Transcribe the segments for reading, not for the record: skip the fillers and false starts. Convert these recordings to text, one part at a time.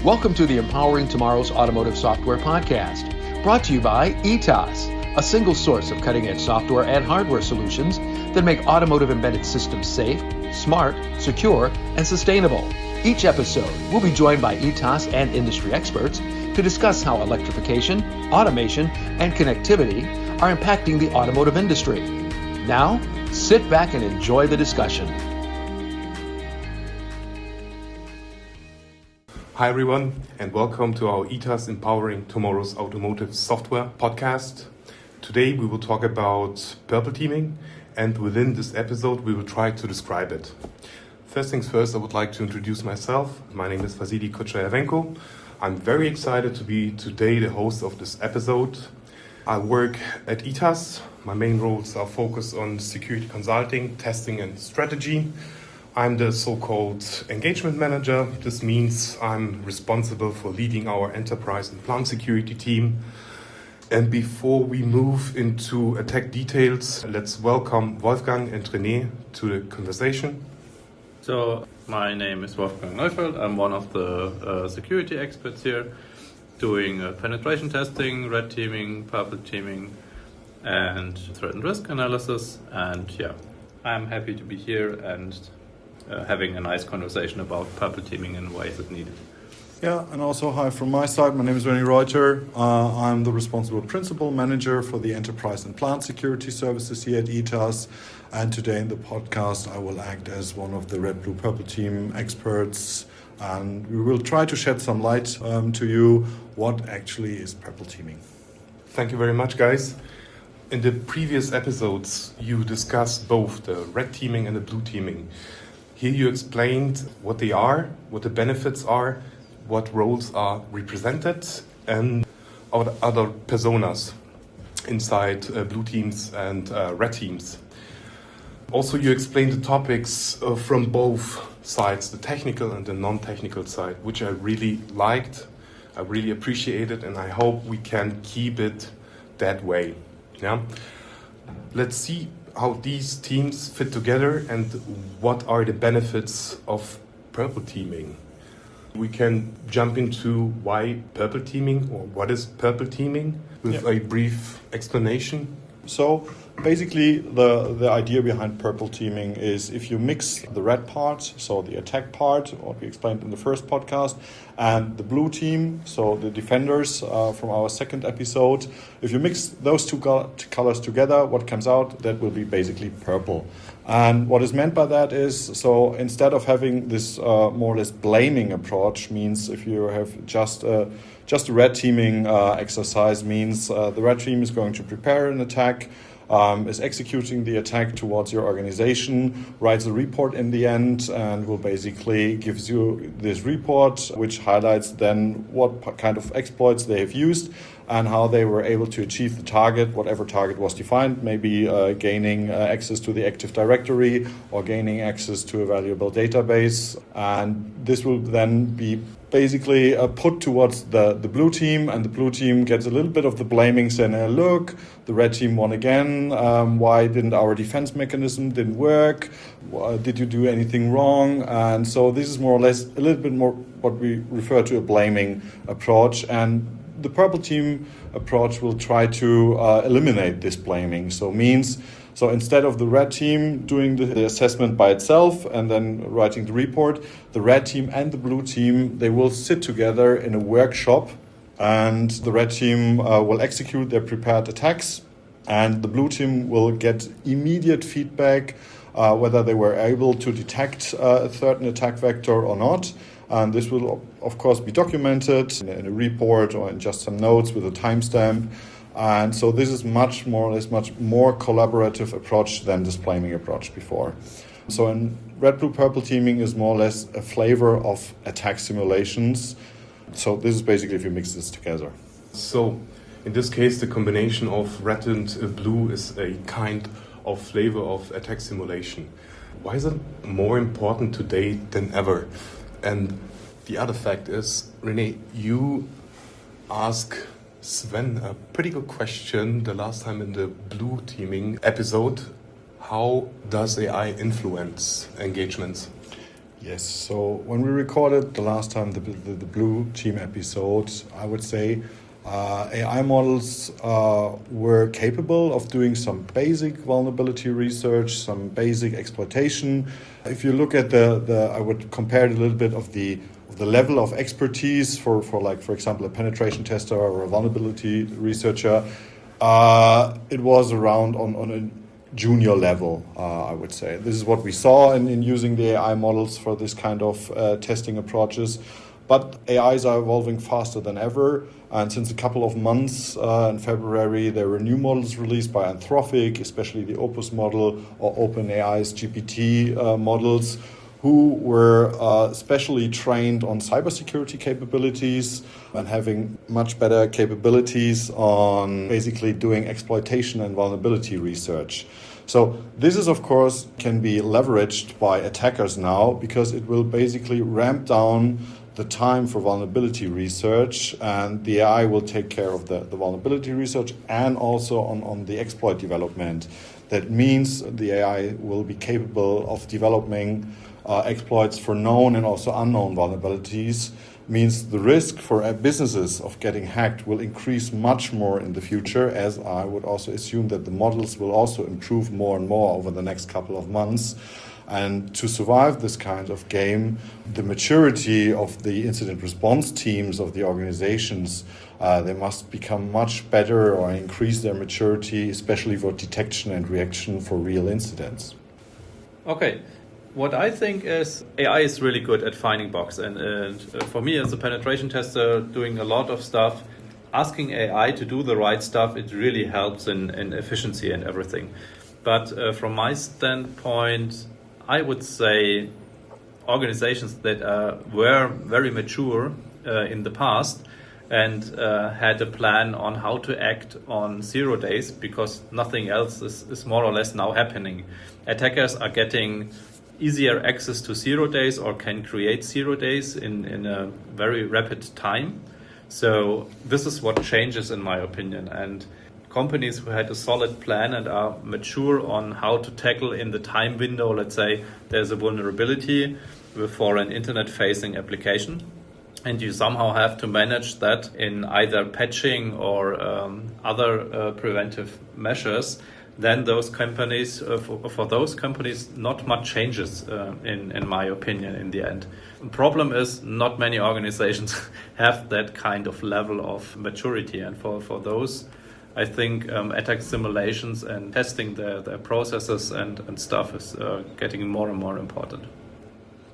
Welcome to the Empowering Tomorrow's Automotive Software Podcast, brought to you by ETAS, a single source of cutting-edge software and hardware solutions that make automotive embedded systems safe, smart, secure, and sustainable. Each episode, we'll be joined by ETAS and industry experts to discuss how electrification, automation, and connectivity are impacting the automotive industry. Now, sit back and enjoy the discussion. Hi everyone, and welcome to our ETAS Empowering Tomorrow's Automotive Software podcast. Today we will talk about purple teaming, and within this episode we will try to describe it. First things first, I would like to introduce myself. My name is Vasili Kutscherjavenko. I'm very excited to be today the host of this episode. I work at ETAS. My main roles are focused on security consulting, testing and strategy. I'm the so-called engagement manager. This means I'm responsible for leading our enterprise and plant security team. And before we move into attack details, let's welcome Wolfgang and Rene to the conversation. So, my name is Wolfgang Neufeld. I'm one of the security experts here, doing penetration testing, red teaming, purple teaming, and threat and risk analysis. And yeah, I'm happy to be here and having a nice conversation about purple teaming in ways that needed. Yeah, and also hi from my side. My name is Reuter. I'm the responsible principal manager for the enterprise and plant security services here at ETAS. And today in the podcast, I will act as one of the red, blue, purple team experts. And we will try to shed some light to you what actually is purple teaming. Thank you very much, guys. In the previous episodes, you discussed both the red teaming and the blue teaming. Here you explained what they are, what the benefits are, what roles are represented, and other personas inside blue teams and red teams. Also, you explained the topics from both sides, the technical and the non-technical side, which I really liked, I really appreciated, and I hope we can keep it that way. Yeah. Let's see how these teams fit together and what are the benefits of purple teaming. We can jump into why purple teaming or what is purple teaming with a brief explanation. So basically the idea behind purple teaming is if you mix the red part, so the attack part, what we explained in the first podcast, and the blue team, so the defenders from our second episode, if you mix those two colors together, what comes out, that will be basically purple. And what is meant by that is, so instead of having this more or less blaming approach, means if you have just a red teaming exercise, means the red team is going to prepare an attack, is executing the attack towards your organization, writes a report in the end, and will basically gives you this report, which highlights then what kind of exploits they have used and how they were able to achieve the target, whatever target was defined, maybe gaining access to the Active Directory or gaining access to a valuable database. And this will then be basically put towards the blue team, and the blue team gets a little bit of the blaming, saying, look, the red team won again. Why didn't our defense mechanism didn't work? Did you do anything wrong? And so this is more or less a little bit more what we refer to a blaming approach. And the purple team approach will try to eliminate this blaming. So instead of the red team doing the assessment by itself and then writing the report, the red team and the blue team, they will sit together in a workshop, and the red team will execute their prepared attacks, and the blue team will get immediate feedback whether they were able to detect a certain attack vector or not. And this will, of course, be documented in a report or in just some notes with a timestamp. And so this is much more collaborative approach than this blaming approach before. So in red, blue, purple teaming is more or less a flavor of attack simulations. So this is basically if you mix this together. So in this case, the combination of red and blue is a kind of flavor of attack simulation. Why is it more important today than ever? And the other fact is, Rene, you asked Sven a pretty good question the last time in the blue teaming episode. How does AI influence engagements? Yes, so when we recorded the last time the Blue Team episode, I would say AI models were capable of doing some basic vulnerability research, some basic exploitation. If you look at I would compare it a little bit of the level of expertise for example, a penetration tester or a vulnerability researcher. It was around on a junior level, I would say. This is what we saw in using the AI models for this kind of testing approaches. But AIs are evolving faster than ever. And since a couple of months, in February, there were new models released by Anthropic, especially the Opus model or OpenAI's GPT models, who were specially trained on cybersecurity capabilities and having much better capabilities on basically doing exploitation and vulnerability research. So this is, of course, can be leveraged by attackers now because it will basically ramp down the time for vulnerability research, and the AI will take care of the vulnerability research and also on the exploit development. That means the AI will be capable of developing exploits for known and also unknown vulnerabilities. Means the risk for businesses of getting hacked will increase much more in the future, as I would also assume that the models will also improve more and more over the next couple of months. And to survive this kind of game, the maturity of the incident response teams of the organizations, they must become much better or increase their maturity, especially for detection and reaction for real incidents. Okay. What I think is AI is really good at finding bugs. And for me as a penetration tester doing a lot of stuff, asking AI to do the right stuff, it really helps in efficiency and everything. But from my standpoint, I would say organizations that were very mature in the past and had a plan on how to act on 0 days because nothing else is more or less now happening. Attackers are getting easier access to 0 days or can create 0 days in a very rapid time. So this is what changes in my opinion. And companies who had a solid plan and are mature on how to tackle in the time window, let's say there's a vulnerability for an internet-facing application, and you somehow have to manage that in either patching or other preventive measures, then those companies, for those companies, not much changes in my opinion in the end. The problem is not many organizations have that kind of level of maturity, and for those I think attack simulations and testing their processes and stuff is getting more and more important.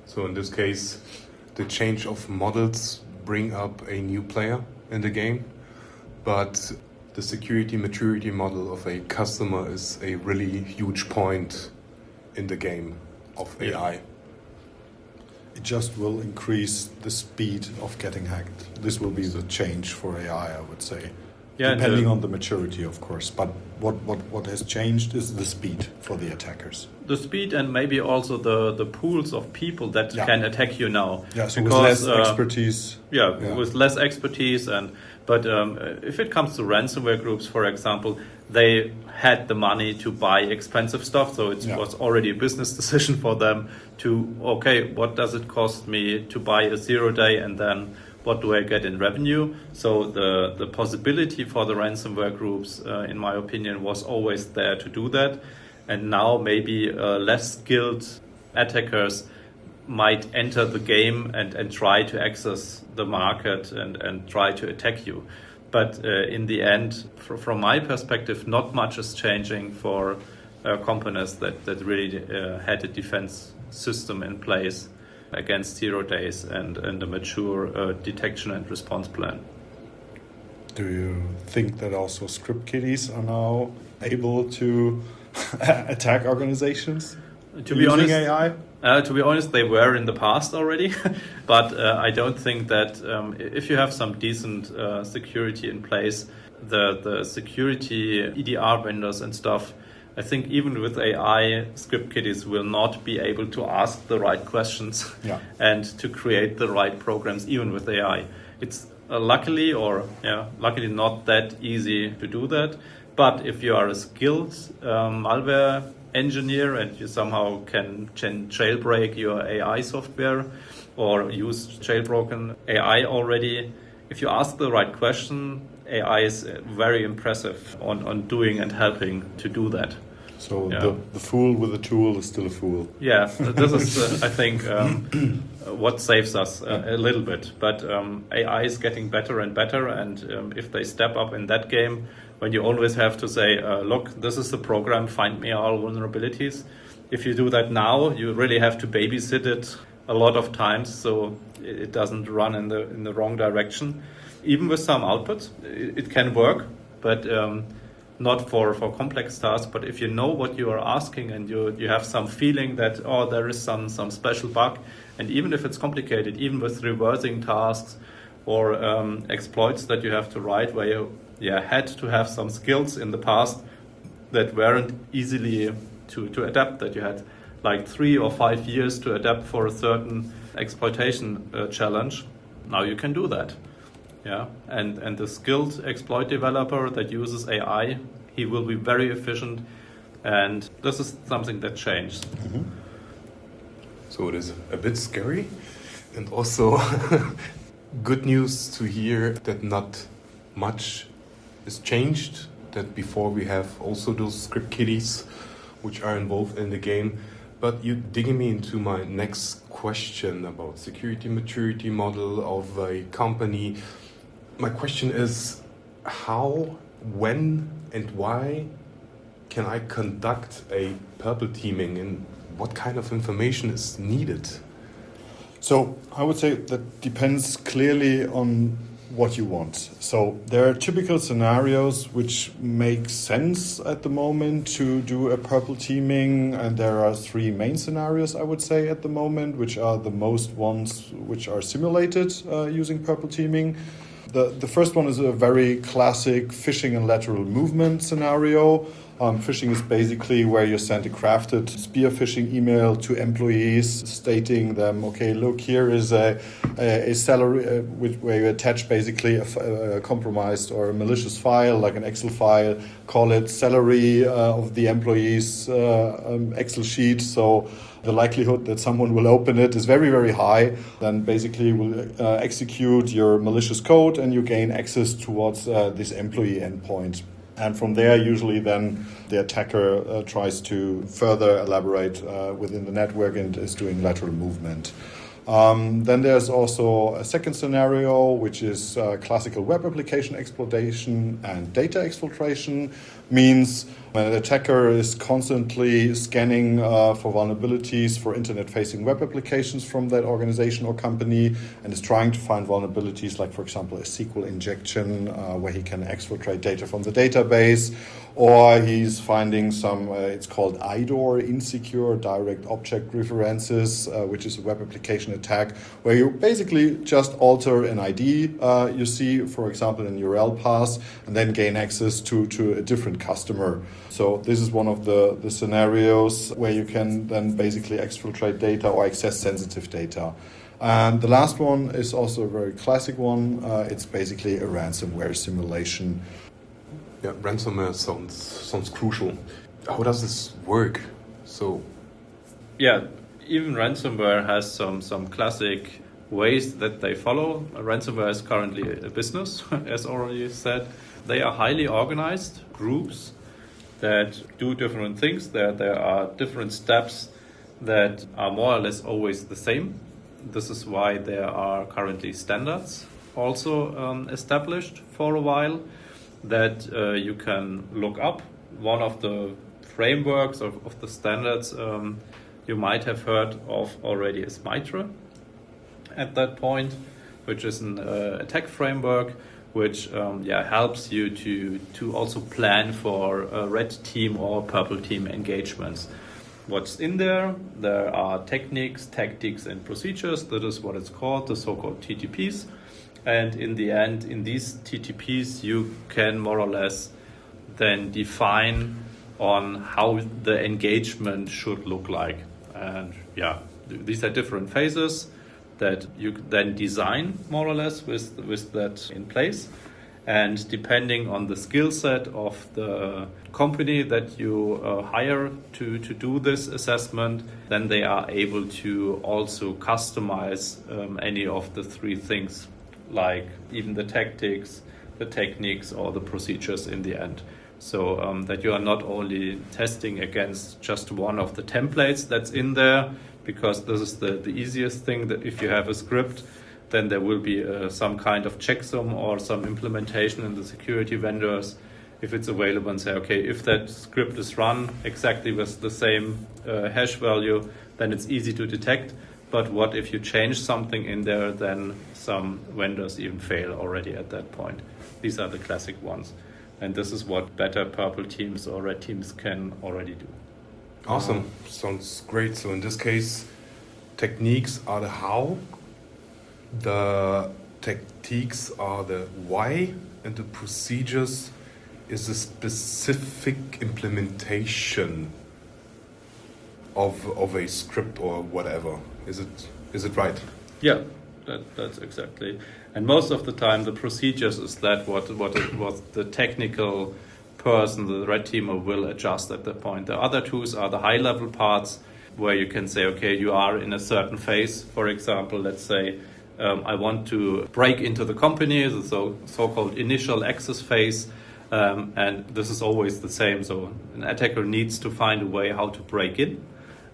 So in this case, the change of models bring up a new player in the game, but the security maturity model of a customer is a really huge point in the game of AI. It just will increase the speed of getting hacked. This will be the change for AI, I would say. Yeah, depending on the maturity, of course. But what has changed is the speed for the attackers. The speed and maybe also the pools of people that can attack you now. Yeah, so because, with less expertise. With less expertise. But if it comes to ransomware groups, for example, they had the money to buy expensive stuff. So it was already a business decision for them to, okay, what does it cost me to buy a 0 day and then what do I get in revenue? So the possibility for the ransomware groups, in my opinion, was always there to do that. And now maybe less skilled attackers might enter the game and try to access the market and try to attack you. But in the end, from my perspective, not much is changing for companies that really had a defense system in place against 0 days and a mature detection and response plan. Do you think that also script kiddies are now able to attack organizations using AI? To be honest, they were in the past already, but I don't think that if you have some decent security in place, the security EDR vendors and stuff, I think even with AI, script kiddies will not be able to ask the right questions and to create the right programs, even with AI. It's luckily not that easy to do that. But if you are a skilled malware engineer and you somehow can jailbreak your AI software or use jailbroken AI already. If you ask the right question, AI is very impressive on doing and helping to do that. So the fool with the tool is still a fool. Yeah, this is, I think, what saves us a little bit. But AI is getting better and better, and if they step up in that game, when you always have to say, look, this is the program, find me all vulnerabilities. If you do that now, you really have to babysit it a lot of times, so it doesn't run in the wrong direction. Even with some outputs, it can work, but not for complex tasks. But if you know what you are asking and you have some feeling that, there is some special bug, and even if it's complicated, even with reversing tasks or exploits that you have to write where you had to have some skills in the past that weren't easily to adapt, that you had like 3 or 5 years to adapt for a certain exploitation challenge. Now you can do that. Yeah, and the skilled exploit developer that uses AI, he will be very efficient, and this is something that changed. Mm-hmm. So it is a bit scary, and also good news to hear that not much is changed, that before we have also those script kiddies which are involved in the game. But you digging me into my next question about security maturity model of a company. My question is, how, when, and why can I conduct a purple teaming, and what kind of information is needed? So I would say that depends clearly on what you want. So there are typical scenarios which make sense at the moment to do a purple teaming, and there are 3 main scenarios, I would say, at the moment, which are the most ones which are simulated using purple teaming. The first one is a very classic phishing and lateral movement scenario. Phishing is basically where you send a crafted spear phishing email to employees stating them, okay, look, here is a salary, where you attach basically a compromised or a malicious file, like an Excel file, call it salary of the employee's Excel sheet. So the likelihood that someone will open it is very, very high. Then basically will execute your malicious code and you gain access towards this employee endpoint. And from there, usually then the attacker tries to further elaborate within the network and is doing lateral movement. Then there's also a second scenario, which is classical web application exploitation and data exfiltration. Means when an attacker is constantly scanning for vulnerabilities for internet-facing web applications from that organization or company and is trying to find vulnerabilities like, for example, a SQL injection where he can exfiltrate data from the database, or he's finding some, it's called IDOR, insecure direct object references, which is a web application attack where you basically just alter an ID you see, for example, an URL path, and then gain access to a different customer. So this is one of the scenarios where you can then basically exfiltrate data or access sensitive data. And the last one is also a very classic one. It's basically a ransomware simulation. Yeah, ransomware sounds crucial. How does this work? So, yeah, even ransomware has some classic ways that they follow. Ransomware is currently a business, as already said. They are highly organized groups that do different things. There are different steps that are more or less always the same. This is why there are currently standards also established for a while that you can look up. One of the frameworks of the standards you might have heard of already is MITRE at that point, which is an attack framework which helps you to also plan for red team or purple team engagements. What's in there? There are techniques, tactics, and procedures. That is what it's called, the so-called TTPs. And in the end, in these TTPs, you can more or less then define on how the engagement should look like. And these are different phases that you then design more or less with that in place. And depending on the skill set of the company that you hire to do this assessment, then they are able to also customize any of the three things, like even the tactics, the techniques, or the procedures in the end. So that you are not only testing against just one of the templates that's in there, because this is the easiest thing, that if you have a script, then there will be some kind of checksum or some implementation in the security vendors, if it's available, and say, okay, if that script is run exactly with the same hash value, then it's easy to detect. But what if you change something in there, then some vendors even fail already at that point. These are the classic ones. And this is what better purple teams or red teams can already do. Awesome. Sounds great. So in this case, techniques are the how, the tactics are the why, and the procedures is a specific implementation of a script or whatever. Is it right? Yeah, that's exactly. And most of the time, the procedures is that what the technical person, the red teamer, will adjust at that point. The other tools are the high-level parts, where you can say, okay, you are in a certain phase. For example, let's say I want to break into the company, the so-called initial access phase, and this is always the same. So an attacker needs to find a way how to break in,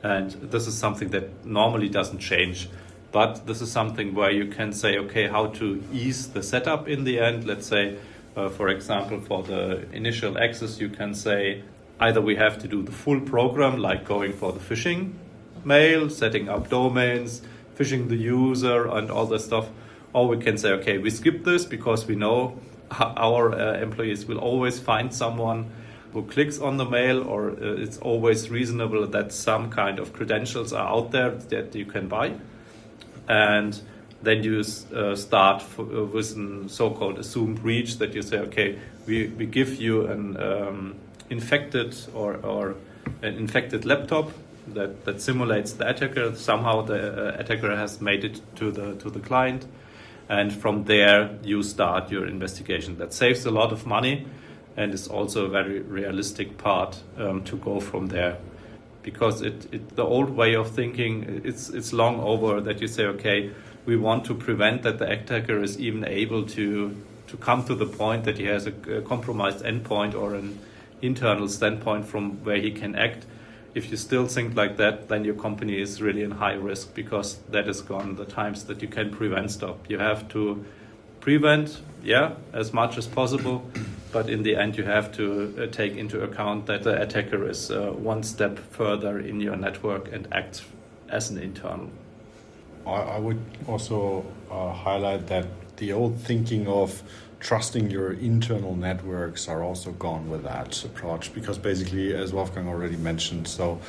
and this is something that normally doesn't change. But this is something where you can say, okay, how to ease the setup in the end. Let's say, for example, for the initial access, you can say either we have to do the full program, like going for the phishing mail, setting up domains, phishing the user and all that stuff. Or we can say, okay, we skip this because we know our employees will always find someone who clicks on the mail, or it's always reasonable that some kind of credentials are out there that you can buy. And then you start with a so-called assumed breach, that you say, okay, we give you an infected or an infected laptop that simulates the attacker. Somehow the attacker has made it to the client, and from there you start your investigation. That saves a lot of money, and is also a very realistic part to go from there, because the old way of thinking, it's long over, that you say, okay, we want to prevent that the attacker is even able to come to the point that he has a compromised endpoint or an internal standpoint from where he can act. If you still think like that, then your company is really in high risk, because that is gone, the times that you can prevent stuff. You have to prevent, as much as possible, but in the end you have to take into account that the attacker is one step further in your network and acts as an internal. I would also highlight that the old thinking of trusting your internal networks are also gone with that approach, because basically, as Wolfgang already mentioned, so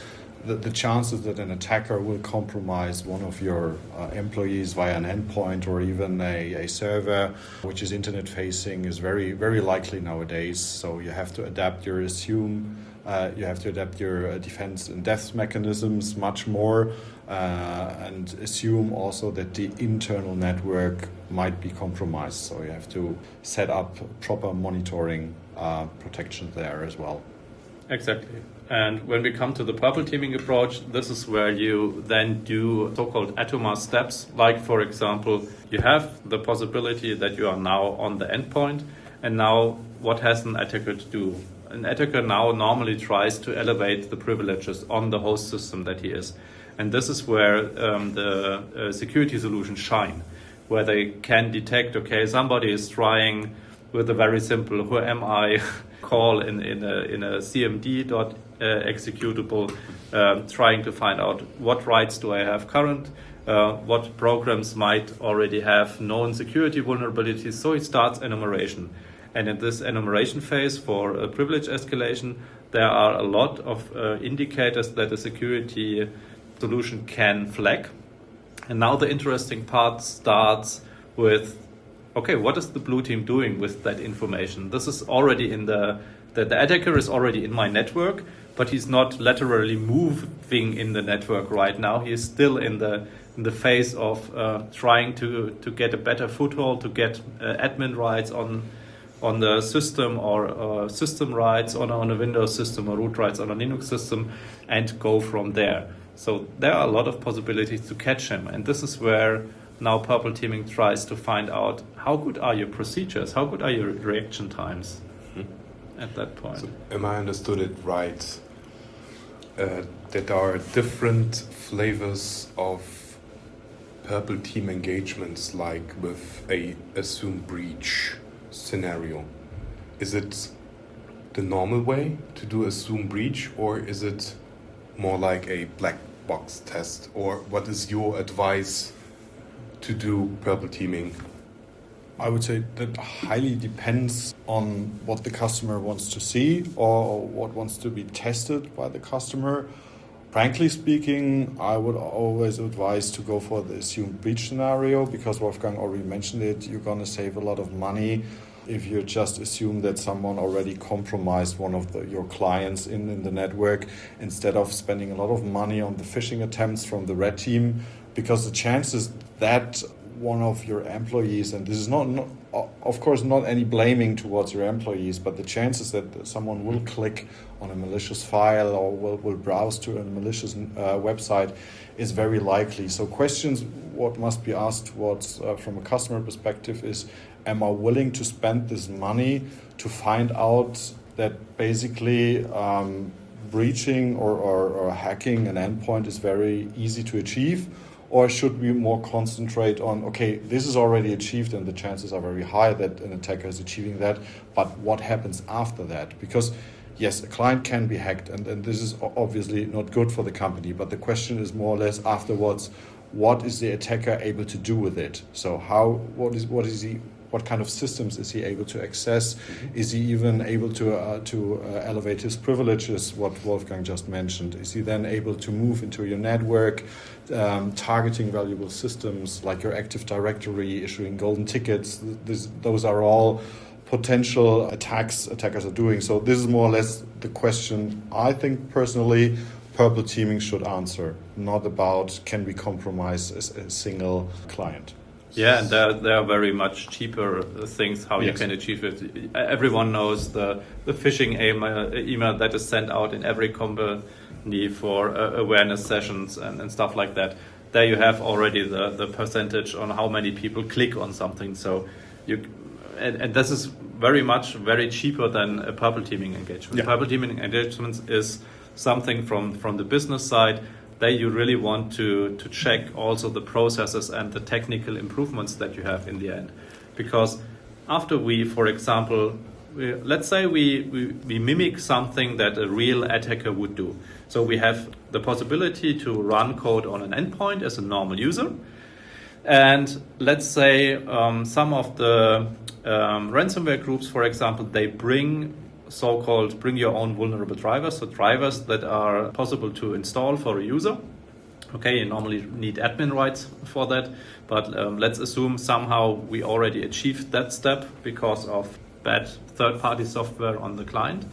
the chances that an attacker will compromise one of your employees via an endpoint or even a server which is internet facing is very, very likely nowadays. So you have to adapt your defense and death mechanisms much more, and assume also that the internal network might be compromised. So you have to set up proper monitoring protection there as well. Exactly. And when we come to the purple teaming approach, this is where you then do so-called atomar steps. Like, for example, you have the possibility that you are now on the endpoint, and now what has an attacker to do? An attacker now normally tries to elevate the privileges on the host system that he is. And this is where the security solutions shine, where they can detect, okay, somebody is trying with a very simple "who am I" call in a CMD executable, trying to find out what rights do I have current, what programs might already have known security vulnerabilities. So it starts enumeration. And in this enumeration phase for a privilege escalation, there are a lot of indicators that a security solution can flag. And now the interesting part starts with, okay, what is the blue team doing with that information? This is already in the attacker is already in my network, but he's not laterally moving in the network right now. He is still in the phase of trying to get a better foothold, to get admin rights on on the system or system rights on a Windows system or root rights on a Linux system and go from there. So there are a lot of possibilities to catch him. And this is where now purple teaming tries to find out how good are your procedures, how good are your reaction times at that point. So am I understood it right? That are different flavors of purple team engagements, like with a assume breach scenario. Is it the normal way to do assume breach, or is it more like a black box test? Or what is your advice to do purple teaming? I would say that highly depends on what the customer wants to see or what wants to be tested by the customer. Frankly speaking, I would always advise to go for the assumed breach scenario, because Wolfgang already mentioned it. You're going to save a lot of money if you just assume that someone already compromised one of your clients in the network, instead of spending a lot of money on the phishing attempts from the red team, because the chances that one of your employees, and this is not of course not any blaming towards your employees, but the chances that someone will click on a malicious file or will browse to a malicious website is very likely. So questions what must be asked towards from a customer perspective is, am I willing to spend this money to find out that basically breaching or hacking an endpoint is very easy to achieve? Or should we more concentrate on, okay, this is already achieved and the chances are very high that an attacker is achieving that, but what happens after that? Because yes, a client can be hacked, and this is obviously not good for the company, but the question is more or less afterwards, what is the attacker able to do with it? So what kind of systems is he able to access? Mm-hmm. Is he even able to elevate his privileges, what Wolfgang just mentioned? Is he then able to move into your network, targeting valuable systems like your Active Directory, issuing golden tickets? Those are all potential attackers are doing. So this is more or less the question I think personally purple teaming should answer, not about can we compromise a single client. Yeah, and there are very much cheaper things how you can achieve it. Everyone knows the phishing email that is sent out in every company for awareness sessions and stuff like that. There you have already the percentage on how many people click on something. So and this is very cheaper than a purple teaming engagement. Yeah. Purple teaming engagements is something from the business side. There you really want to check also the processes and the technical improvements that you have in the end. Because after we, for example, let's say we mimic something that a real attacker would do. So we have the possibility to run code on an endpoint as a normal user. And let's say some of the ransomware groups, for example, they bring so-called bring your own vulnerable drivers, so drivers that are possible to install for a user. Okay, you normally need admin rights for that, but let's assume somehow we already achieved that step because of bad third-party software on the client.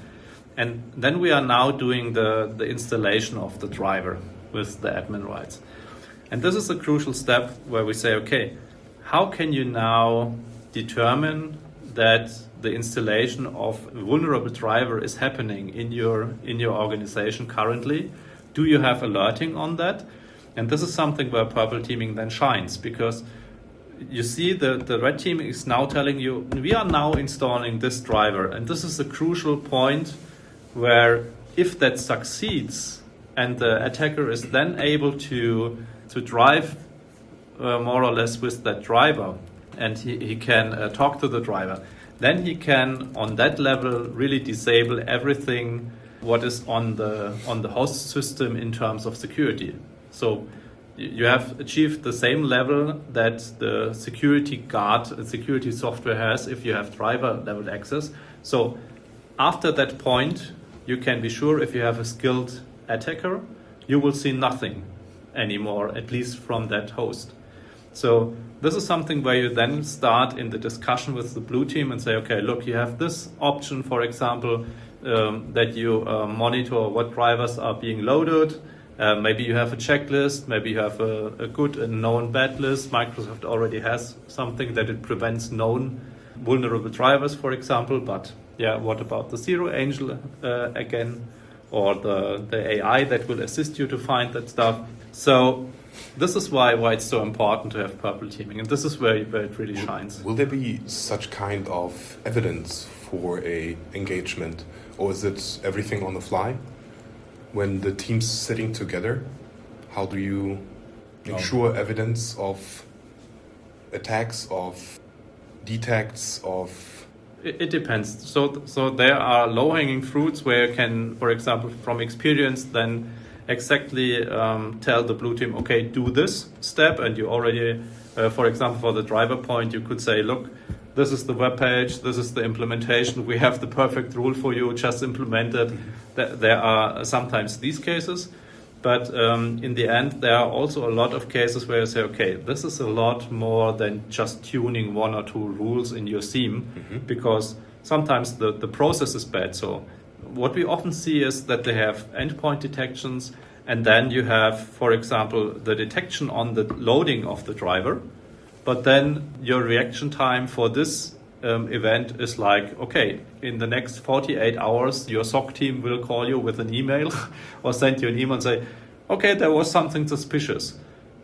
And then we are now doing the installation of the driver with the admin rights. And this is a crucial step where we say, okay, how can you now determine that the installation of a vulnerable driver is happening in your organization currently? Do you have alerting on that? And this is something where purple teaming then shines, because you see the red team is now telling you, we are now installing this driver. And this is a crucial point where if that succeeds and the attacker is then able to drive more or less with that driver, and he can talk to the driver, then he can, on that level, really disable everything what is on the host system in terms of security. So you have achieved the same level that the security guard, security software has if you have driver level access. So after that point, you can be sure if you have a skilled attacker, you will see nothing anymore, at least from that host. So this is something where you then start in the discussion with the blue team and say, okay, look, you have this option, for example, that you monitor what drivers are being loaded. Maybe you have a checklist, maybe you have a good and known bad list. Microsoft already has something that it prevents known vulnerable drivers, for example, but yeah, what about the zero angel again, or the AI that will assist you to find that stuff? So this is why it's so important to have purple teaming, and this is where it really shines. Will there be such kind of evidence for a engagement, or is it everything on the fly? When the team's sitting together, how do you ensure evidence of attacks, of detects, of... It depends. So there are low-hanging fruits where you can, for example, from experience, then exactly tell the blue team, okay, do this step, and you already, for example, for the driver point, you could say, look, this is the web page, this is the implementation, we have the perfect rule for you, just implement it. There are sometimes these cases, but in the end, there are also a lot of cases where you say, okay, this is a lot more than just tuning one or two rules in your theme, because sometimes the process is bad. So what we often see is that they have endpoint detections, and then you have, for example, the detection on the loading of the driver, but then your reaction time for this event is like, okay, in the next 48 hours, your SOC team will call you with an email or send you an email and say, okay, there was something suspicious.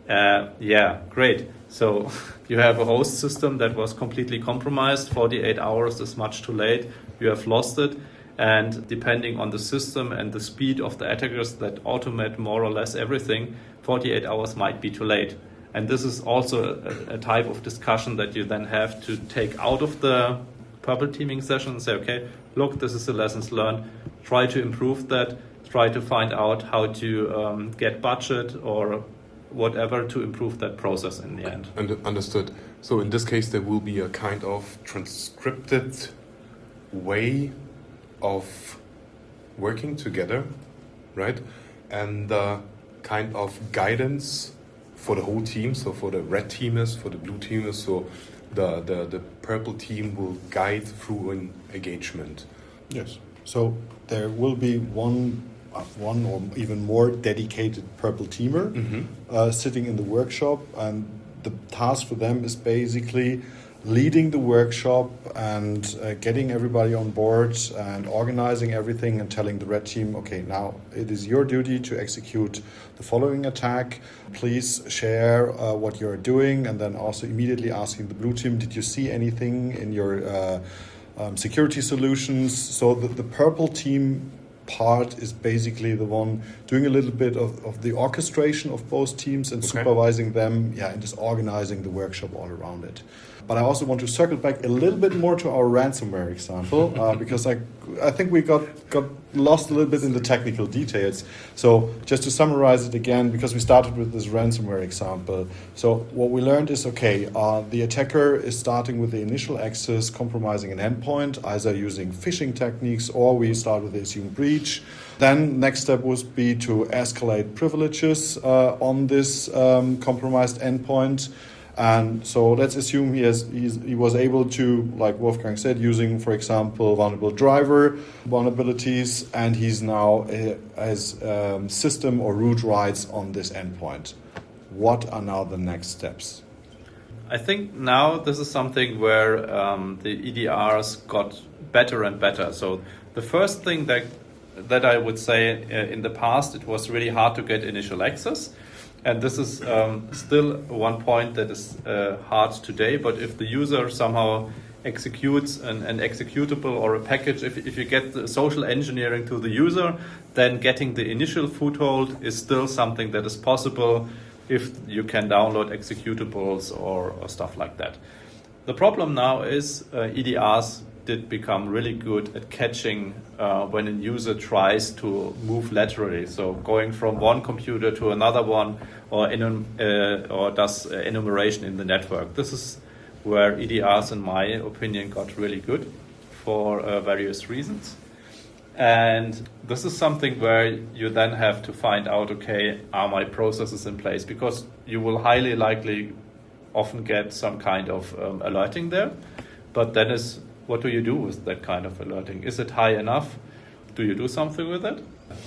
Yeah, great. So you have a host system that was completely compromised. 48 hours is much too late. You have lost it. And depending on the system and the speed of the attackers that automate more or less everything, 48 hours might be too late. And this is also a type of discussion that you then have to take out of the purple teaming session and say, okay, look, this is the lessons learned. Try to improve that. Try to find out how to get budget or whatever to improve that process in the end. Understood. So in this case, there will be a kind of transcripted way of working together, right? And kind of guidance for the whole team, so for the red teamers, for the blue teamers, so the purple team will guide through an engagement. Yes. So there will be one or even more dedicated purple teamer sitting in the workshop, and the task for them is basically leading the workshop and getting everybody on board and organizing everything and telling the red team, okay, now it is your duty to execute the following attack. Please share what you're doing, and then also immediately asking the blue team, did you see anything in your security solutions? So the purple team part is basically the one doing a little bit of the orchestration of both teams and supervising them, and just organizing the workshop all around it. But I also want to circle back a little bit more to our ransomware example, because I think we got lost a little bit in the technical details. So just to summarize it again, because we started with this ransomware example. So what we learned is, okay, the attacker is starting with the initial access, compromising an endpoint, either using phishing techniques, or we start with the assumed breach. Then next step would be to escalate privileges on this compromised endpoint. And so let's assume he was able to, like Wolfgang said, using, for example, vulnerable driver vulnerabilities, and he's now has system or root rights on this endpoint. What are now the next steps? I think now this is something where the EDRs got better and better. So the first thing that I would say in the past, it was really hard to get initial access. And this is still one point that is hard today, but if the user somehow executes an executable or a package, if you get the social engineering to the user, then getting the initial foothold is still something that is possible if you can download executables or stuff like that. The problem now is EDRs did become really good at catching when a user tries to move laterally, so going from one computer to another one, or does enumeration in the network. This is where EDRs, in my opinion, got really good for various reasons. And this is something where you then have to find out, okay, are my processes in place? Because you will highly likely often get some kind of alerting there, but then what do you do with that kind of alerting? Is it high enough? Do you do something with it?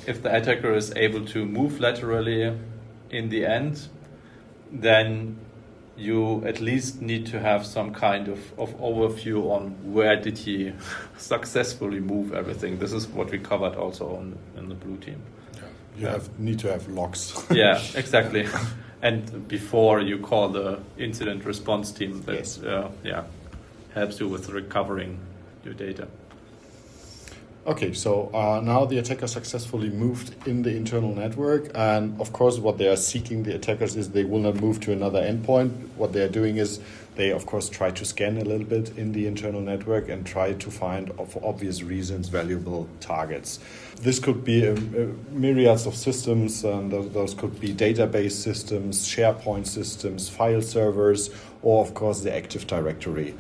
If the attacker is able to move laterally in the end, then you at least need to have some kind of overview on where did he successfully move everything. This is what we covered also in the blue team. You need to have logs. Yeah, exactly. And before you call the incident response team that helps you with recovering your data. Okay, so now the attacker successfully moved in the internal network, and of course what they are seeking, the attackers, is they will not move to another endpoint. What they are doing is they of course try to scan a little bit in the internal network and try to find, for obvious reasons, valuable targets. This could be myriads of systems, and those could be database systems, SharePoint systems, file servers, or of course the Active Directory,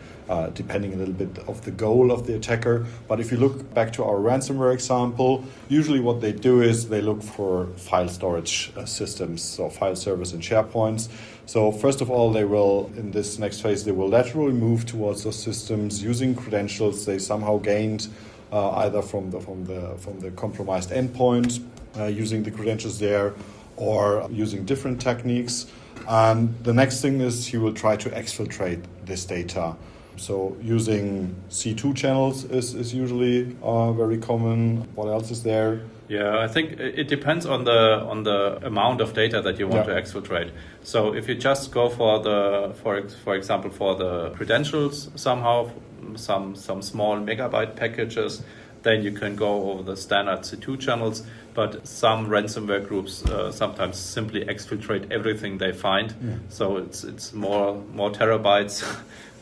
depending a little bit of the goal of the attacker. But if you look back to our ransomware example, usually what they do is they look for file storage systems, so file servers and SharePoints. So first of all, they will, in this next phase, they will laterally move towards those systems using credentials they somehow gained either from the compromised endpoint, using the credentials there, or using different techniques. And the next thing is he will try to exfiltrate this data. So using C2 channels is usually very common. What else is there? Yeah, I think it depends on the amount of data that you want to exfiltrate. So if you just go for example, for the credentials somehow, some small megabyte packages, then you can go over the standard C2 channels. But some ransomware groups sometimes simply exfiltrate everything they find. Yeah. So it's more terabytes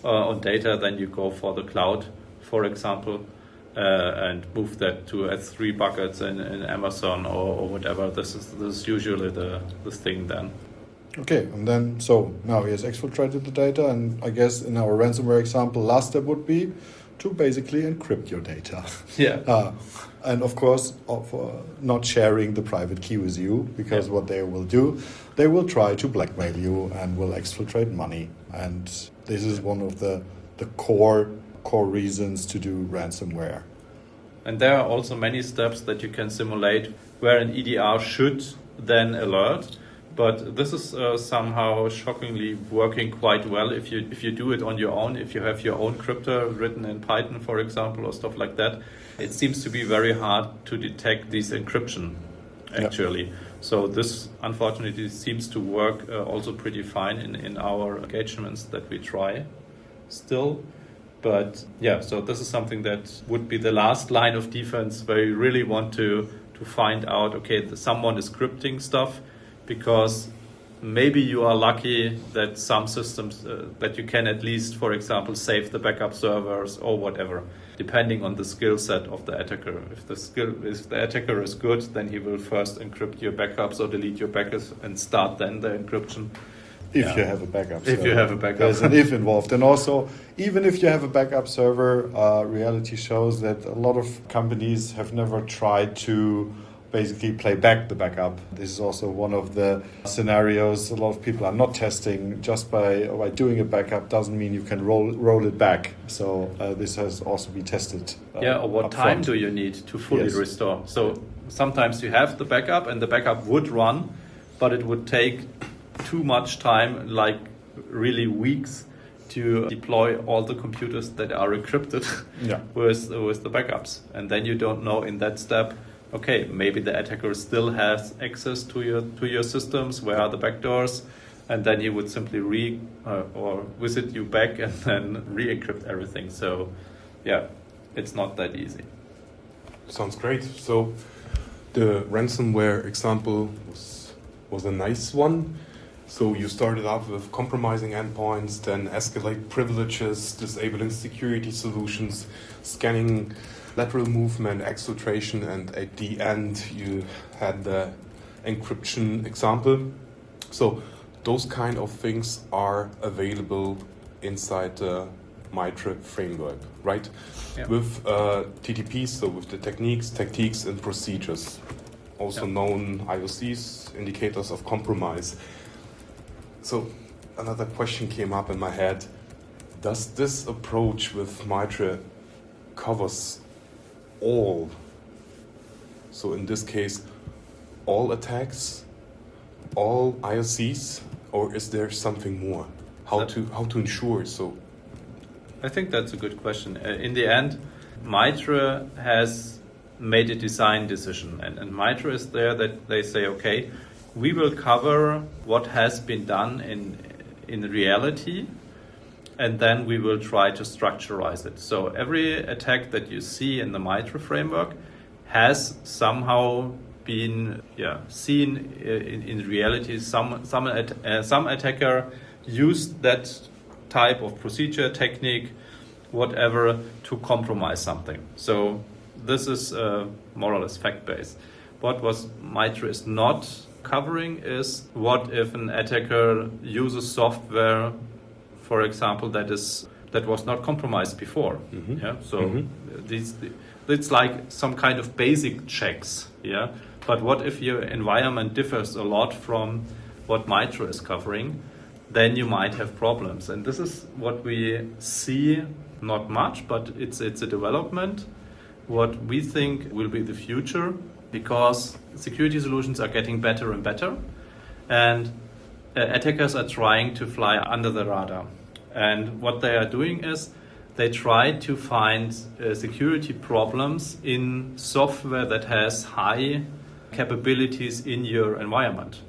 on data. Then you go for the cloud, for example, and move that to S3 buckets in Amazon or whatever. This is usually the thing then. Okay, and then so now he has exfiltrated the data, and I guess in our ransomware example, last step would be to basically encrypt your data. Yeah. And of course, not sharing the private key with you, because what they will do, they will try to blackmail you and will exfiltrate money. And this is one of the core reasons to do ransomware. And there are also many steps that you can simulate where an EDR should then alert. But this is somehow shockingly working quite well if you do it on your own. If you have your own crypto written in Python, for example, or stuff like that, it seems to be very hard to detect these encryption, actually. Yeah. So this, unfortunately, seems to work also pretty fine in our engagements that we try still. But yeah, so this is something that would be the last line of defense where you really want to find out, okay, someone is scripting stuff, because maybe you are lucky that some systems that you can at least, for example, save the backup servers or whatever, depending on the skill set of the attacker. If the attacker is good, then he will first encrypt your backups or delete your backups and start then the encryption. If you have a backup server. If you have a backup. There's an if involved. And also, even if you have a backup server, reality shows that a lot of companies have never tried to basically play back the backup. This is also one of the scenarios a lot of people are not testing. Just by doing a backup doesn't mean you can roll it back. So this has also been tested. Or what time do you need to fully restore? So sometimes you have the backup and the backup would run, but it would take too much time, like really weeks, to deploy all the computers that are encrypted with the backups. And then you don't know in that step, okay, maybe the attacker still has access to your systems. Where are the backdoors? And then he would simply or visit you back and then re-encrypt everything. So, yeah, it's not that easy. Sounds great. So, the ransomware example was a nice one. So you started off with compromising endpoints, then escalate privileges, disabling security solutions, scanning lateral movement, exfiltration, and at the end you had the encryption example. So those kind of things are available inside the MITRE framework, right? Yeah. With TTPs, so with the techniques and procedures, also known IOCs, indicators of compromise. So another question came up in my head. Does this approach with MITRE covers all? So in this case, all attacks, all IOCs, or is there something more? how to ensure so? I think that's a good question. In the end, Mitre has made a design decision, and Mitre is there that they say, okay, we will cover what has been done in reality, and then we will try to structurize it. So every attack that you see in the Mitre framework has somehow been seen in reality. Some attacker used that type of procedure, technique, whatever, to compromise something. So this is more or less fact-based. What Mitre is not covering is what if an attacker uses software, for example, that was not compromised before. Mm-hmm. Yeah. So it's like some kind of basic checks. Yeah. But what if your environment differs a lot from what Mitre is covering? Then you might have problems. And this is what we see, not much, but it's a development. What we think will be the future, because security solutions are getting better and better, and attackers are trying to fly under the radar. And what they are doing is they try to find security problems in software that has high capabilities in your environment,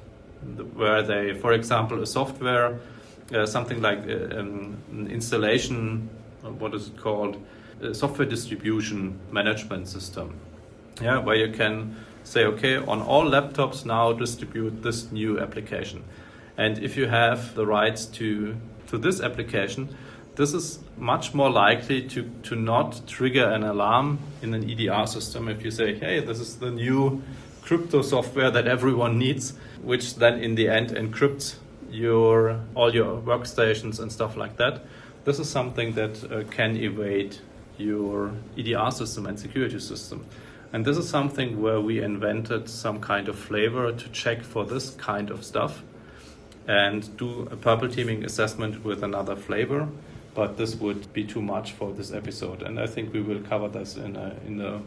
where they, for example, a software, something like an installation, what is it called, a software distribution management system, where you can say, okay, on all laptops now distribute this new application. And if you have the rights to this application, this is much more likely to not trigger an alarm in an EDR system if you say, hey, this is the new crypto software that everyone needs, which then in the end encrypts all your workstations and stuff like that. This is something that can evade your EDR system and security system. And this is something where we invented some kind of flavor to check for this kind of stuff and do a purple teaming assessment with another flavor. But this would be too much for this episode. And I think we will cover this in the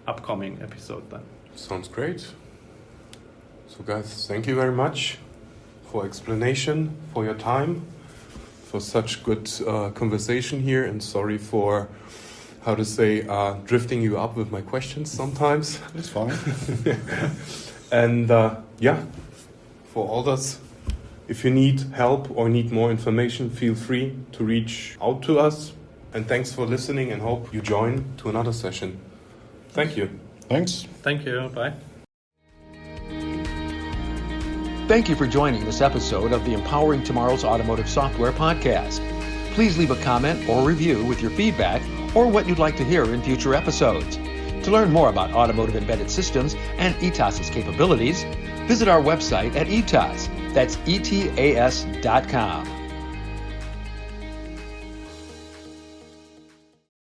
upcoming episode then. Sounds great. So guys, thank you very much for explanation, for your time, for such good conversation here, and sorry for, drifting you up with my questions sometimes. It's fine. And for all those, if you need help or need more information, feel free to reach out to us. And thanks for listening, and hope you join to another session. Thank you. Thanks. Thank you. Bye. Thank you for joining this episode of the Empowering Tomorrow's Automotive Software podcast. Please leave a comment or review with your feedback or what you'd like to hear in future episodes. To learn more about automotive embedded systems and ETAS's capabilities, visit our website at ETAS. That's ETAS.com.